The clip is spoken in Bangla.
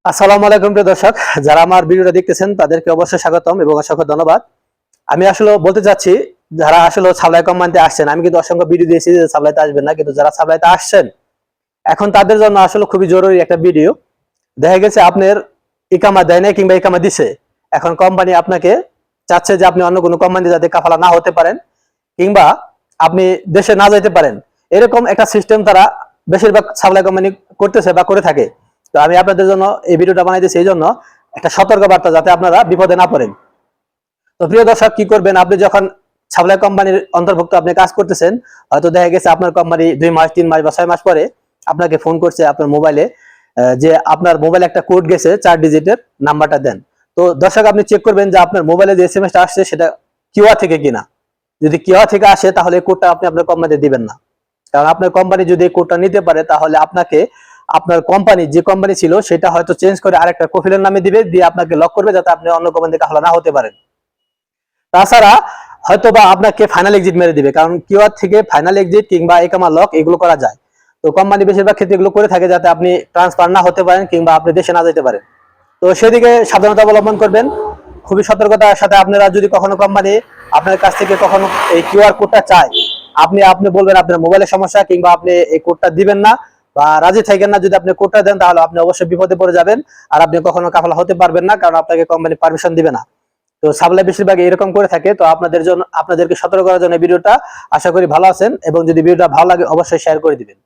আসসালামু আলাইকুম প্রিয় দর্শক, যারা আমার ভিডিওটা দেখতেছেন তাদেরকে অবশ্যই স্বাগতম এবং অসংখ্য ধন্যবাদ। আমি আসলে বলতে চাচ্ছি, যারা আসলে সাপ্লাই কোম্পানিতে আসছেন, আমি কিন্তু অসংখ্য ভিডিও দিয়েছি যে সাপ্লাইতে আসবেন না, কিন্তু যারা সাপ্লাইতে আসছেন এখন তাদের জন্য আসলে খুবই জরুরি একটা ভিডিও। দেখা গেছে আপনার ইকামা দেয় নাই কিংবা ইকামা দিছে, এখন কোম্পানি আপনাকে চাচ্ছে যে আপনি অন্য কোনো কোম্পানি যাতে কাফালা না হতে পারেন কিংবা আপনি দেশে না যাইতে পারেন, এরকম একটা সিস্টেম তারা বেশিরভাগ সাপ্লাই কোম্পানি করতেছে বা করে থাকে। তো আমি আপনাদের জন্য এই ভিডিওটা বানাইতেছি এই জন্য, একটা সতর্ক বার্তা যাতে আপনারা বিপদে না পড়েন। তো প্রিয় দর্শক, কি করবেন আপনি যখন সাপ্লাই কোম্পানির অন্তর্ভুক্ত আপনি কাজ করতেছেন, হয়তো দেখা গেছে আপনার কোম্পানি 2 মাস 3 মাস বা 6 মাস পরে আপনাকে ফোন করছে আপনার মোবাইলে, যে আপনার মোবাইলে একটা কোড গেছে 4 ডিজিটের, নাম্বারটা দেন। তো দর্শক, আপনি চেক করবেন যে আপনার মোবাইলে যে এসএমএসটা আসছে সেটা কিউআর থেকে কিনা। যদি কিউআর থেকে আসে তাহলে এই কোডটা আপনি আপনার কোম্পানিতে দিবেন না, কারণ আপনার কোম্পানি যদি এই কোডটা নিতে পারে তাহলে আপনাকে আপনার কোম্পানি যে কোম্পানি ছিল সেটা হয়তো চেঞ্জ করে আরেকটা কফিলের নামে দিবে, দিয়ে আপনাকে লক করবে যাতে আপনি অন্য কোম্পানি থেকে হালা না হতে পারেন। তাছাড়া হয়তো বা আপনাকে ফাইনাল এক্সিট মেরে দিবে, কারণ কিউআর থেকে ফাইনাল এক্সিট কিংবা একামা লক এগুলো করা যায়। তো কোম্পানি বেশিরভাগ ক্ষেত্রে এগুলো করে থাকে যাতে আপনি ট্রান্সফার না হতে পারেন কিংবা আপনি দেশে না যেতে পারেন। তো সেদিকে সাবধানতা অবলম্বন করবেন, খুবই সতর্কতার সাথে। আপনারা যদি কখনো কোম্পানি আপনার কাছ থেকে কখনো এই কিউআর কোডটা চায়, আপনি আপনি বলবেন আপনার মোবাইলের সমস্যা কিংবা আপনি এই কোডটা দিবেন না বা রাজি থাকেন না। যদি আপনি কোডটা দেন তাহলে আপনি অবশ্যই বিপদে পড়ে যাবেন, আর আপনি কখনো কাফালা হতে পারবেন না, কারণ আপনাকে কোম্পানি পারমিশন দিবে না। তো সাপ্লাই বেশিরভাগ এরকম করে থাকে। তো আপনাদেরকে সতর্ক করার জন্য ভিডিওটা, আশা করি ভালো আছেন, এবং যদি ভিডিওটা ভালো লাগে অবশ্যই শেয়ার করে দিবেন।